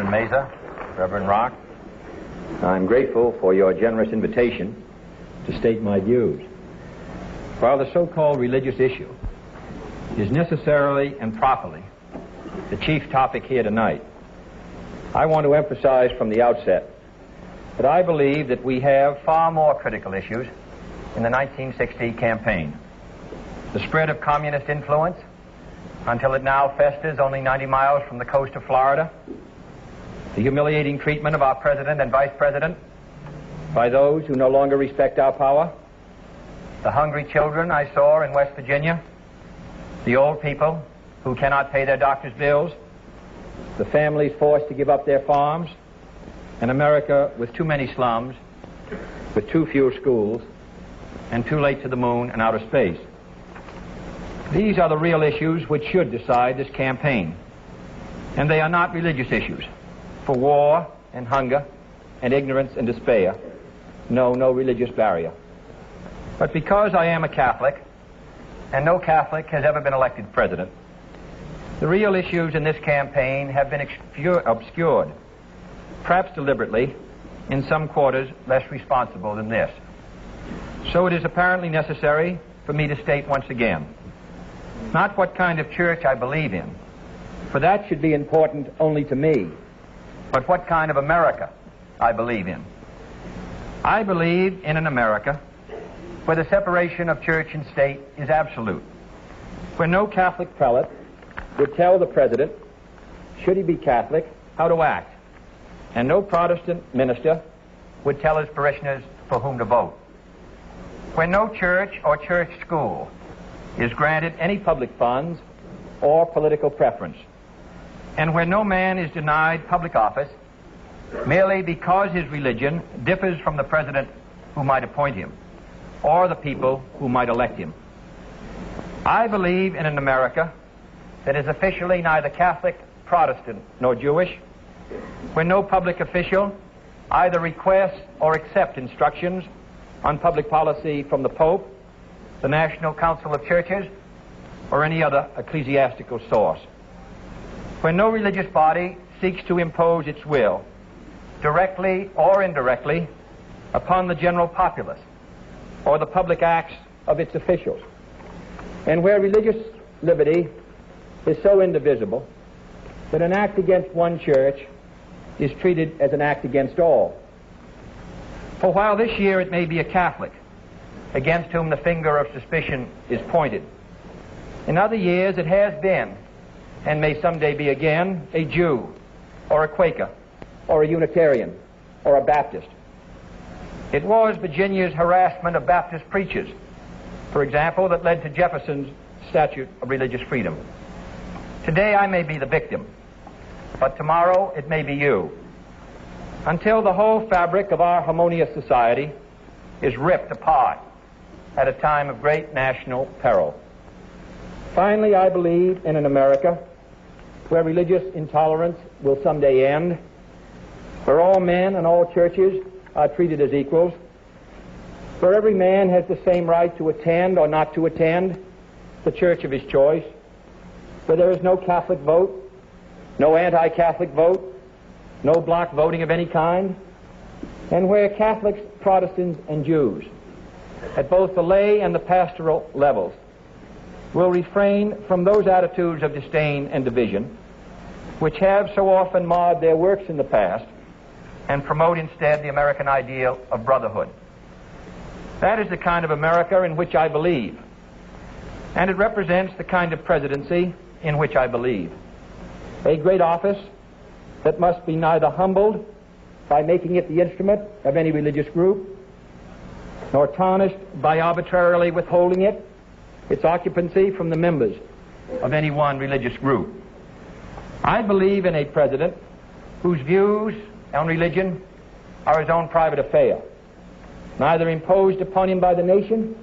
Reverend Mesa, Reverend Rock. I'm grateful for your generous invitation to state my views. While the so-called religious issue is necessarily and properly the chief topic here tonight, I want to emphasize from the outset that I believe that we have far more critical issues in the 1960 campaign. The spread of communist influence until it now festers only 90 miles from the coast of Florida. The humiliating treatment of our president and vice president by those who no longer respect our power. The hungry children I saw in West Virginia. The old people who cannot pay their doctor's bills. The families forced to give up their farms. An America with too many slums, with too few schools, and too late to the moon and outer space. These are the real issues which should decide this campaign. And they are not religious issues. For war and hunger and ignorance and despair, no religious barrier. But because I am a Catholic, and no Catholic has ever been elected president, the real issues in this campaign have been obscured, perhaps deliberately, in some quarters less responsible than this. So it is apparently necessary for me to state once again, not what kind of church I believe in, for that should be important only to me, but what kind of America I believe in. I believe in an America where the separation of church and state is absolute, where no Catholic prelate would tell the president, should he be Catholic, how to act, and no Protestant minister would tell his parishioners for whom to vote, where no church or church school is granted any public funds or political preference, and where no man is denied public office merely because his religion differs from the president who might appoint him or the people who might elect him. I believe in an America that is officially neither Catholic, Protestant, nor Jewish, where no public official either requests or accepts instructions on public policy from the Pope, the National Council of Churches, or any other ecclesiastical source, where no religious body seeks to impose its will, directly or indirectly, upon the general populace or the public acts of its officials, and where religious liberty is so indivisible that an act against one church is treated as an act against all. For while this year it may be a Catholic against whom the finger of suspicion is pointed, in other years it has been, and may someday be again, a Jew, or a Quaker, or a Unitarian, or a Baptist. It was Virginia's harassment of Baptist preachers, for example, that led to Jefferson's Statute of Religious Freedom. Today I may be the victim, but tomorrow it may be you, until the whole fabric of our harmonious society is ripped apart at a time of great national peril. Finally, I believe in an America where religious intolerance will someday end, where all men and all churches are treated as equals, where every man has the same right to attend or not to attend the church of his choice, where there is no Catholic vote, no anti-Catholic vote, no block voting of any kind, and where Catholics, Protestants, and Jews, at both the lay and the pastoral levels, will refrain from those attitudes of disdain and division which have so often marred their works in the past, and promote instead the American ideal of brotherhood. That is the kind of America in which I believe, and it represents the kind of presidency in which I believe. A great office that must be neither humbled by making it the instrument of any religious group, nor tarnished by arbitrarily withholding its occupancy from the members of any one religious group. I believe in a president whose views on religion are his own private affair, neither imposed upon him by the nation,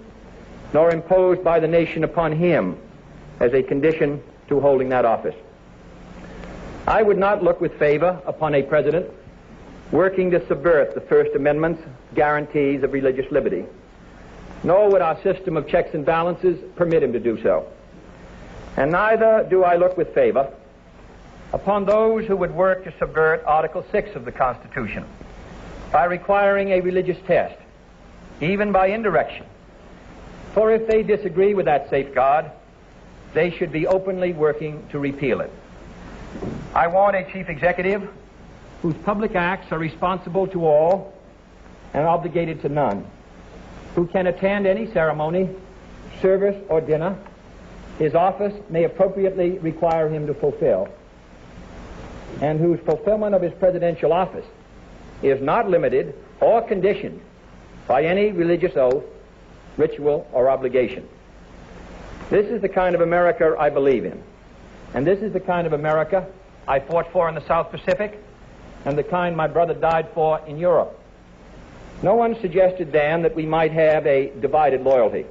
nor imposed by the nation upon him as a condition to holding that office. I would not look with favor upon a president working to subvert the First Amendment's guarantees of religious liberty, nor would our system of checks and balances permit him to do so. And neither do I look with favor upon those who would work to subvert Article 6 of the Constitution by requiring a religious test, even by indirection. For if they disagree with that safeguard, they should be openly working to repeal it. I want a chief executive whose public acts are responsible to all and obligated to none, who can attend any ceremony, service, or dinner his office may appropriately require him to fulfill, and whose fulfillment of his presidential office is not limited or conditioned by any religious oath, ritual, or obligation. This is the kind of America I believe in, and this is the kind of America I fought for in the South Pacific and the kind my brother died for in Europe. No one suggested then that we might have a divided loyalty,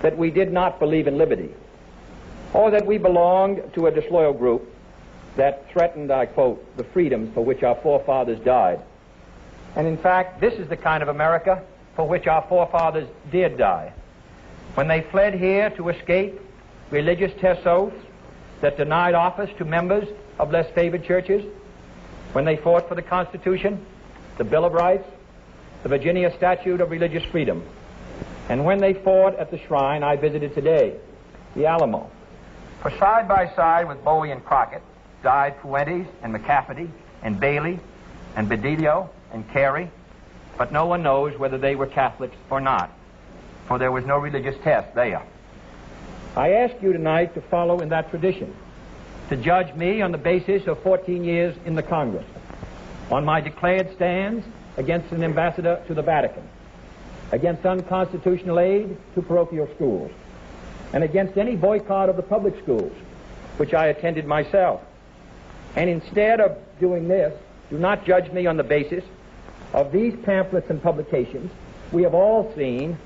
that we did not believe in liberty, or that we belonged to a disloyal group that threatened, I quote, the freedoms for which our forefathers died. And in fact, this is the kind of America for which our forefathers did die, when they fled here to escape religious test oaths that denied office to members of less favored churches, when they fought for the Constitution, the Bill of Rights, the Virginia Statute of Religious Freedom, and when they fought at the shrine I visited today, the Alamo. For side by side with Bowie and Crockett died Fuentes and McCafferty and Bailey and Bedelio and Carey, but no one knows whether they were Catholics or not, for there was no religious test there. I ask you tonight to follow in that tradition, to judge me on the basis of 14 years in the Congress, on my declared stands against an ambassador to the Vatican, against unconstitutional aid to parochial schools, and against any boycott of the public schools, which I attended myself. And instead of doing this, do not judge me on the basis of these pamphlets and publications we have all seen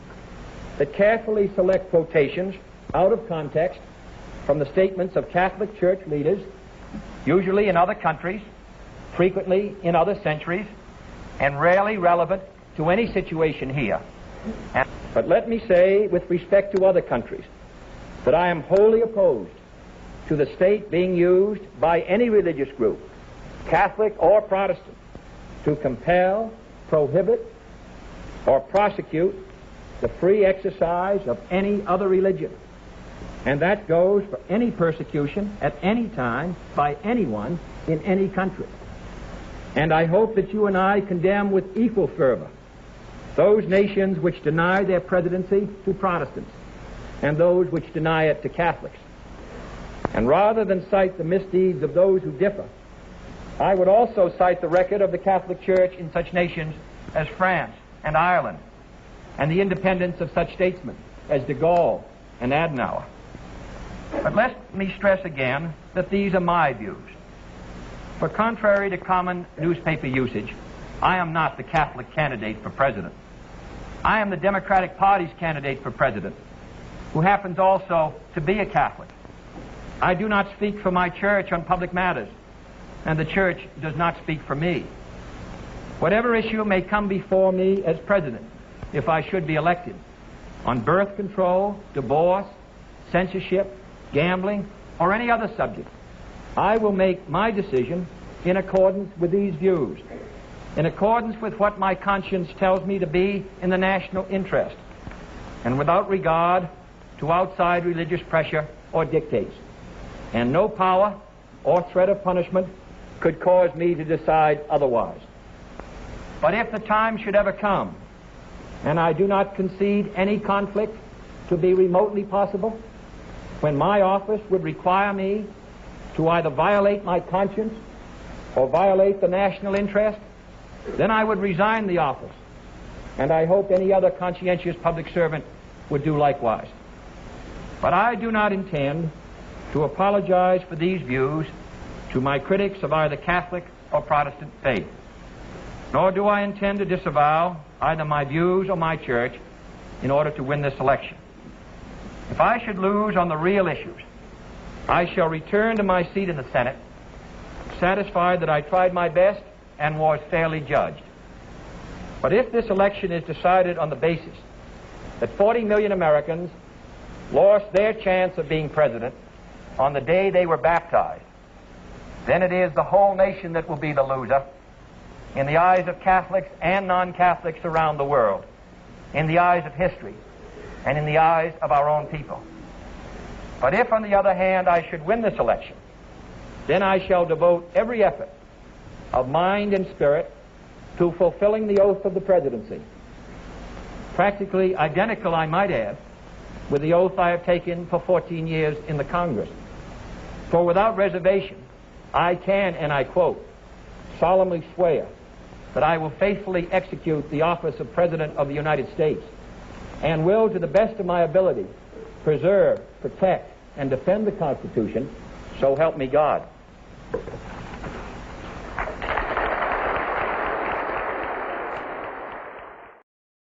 that carefully select quotations out of context from the statements of Catholic Church leaders, usually in other countries, frequently in other centuries, and rarely relevant to any situation here. But let me say, with respect to other countries, that I am wholly opposed to the state being used by any religious group, Catholic or Protestant, to compel, prohibit, or prosecute the free exercise of any other religion. And that goes for any persecution at any time by anyone in any country. And I hope that you and I condemn with equal fervor those nations which deny their presidency to Protestants and those which deny it to Catholics. And rather than cite the misdeeds of those who differ, I would also cite the record of the Catholic Church in such nations as France and Ireland, and the independence of such statesmen as de Gaulle and Adenauer. But let me stress again that these are my views. For contrary to common newspaper usage, I am not the Catholic candidate for president. I am the Democratic Party's candidate for president, who happens also to be a Catholic. I do not speak for my church on public matters, and the church does not speak for me. Whatever issue may come before me as president, if I should be elected, on birth control, divorce, censorship, gambling, or any other subject, I will make my decision in accordance with these views, in accordance with what my conscience tells me to be in the national interest, and without regard to outside religious pressure or dictates. And no power or threat of punishment could cause me to decide otherwise. But if the time should ever come, and I do not concede any conflict to be remotely possible, when my office would require me to either violate my conscience or violate the national interest, then I would resign the office, and I hope any other conscientious public servant would do likewise. But I do not intend to apologize for these views to my critics of either Catholic or Protestant faith, nor do I intend to disavow either my views or my church in order to win this election. If I should lose on the real issues, I shall return to my seat in the Senate, satisfied that I tried my best and was fairly judged. But if this election is decided on the basis that 40 million Americans lost their chance of being president on the day they were baptized, then it is the whole nation that will be the loser in the eyes of Catholics and non-Catholics around the world, in the eyes of history, and in the eyes of our own people. But if, on the other hand, I should win this election, then I shall devote every effort of mind and spirit to fulfilling the oath of the presidency, practically identical, I might add, with the oath I have taken for 14 years in the Congress. For without reservation, I can, and I quote, solemnly swear that I will faithfully execute the office of President of the United States and will, to the best of my ability, preserve, protect, and defend the Constitution, so help me God.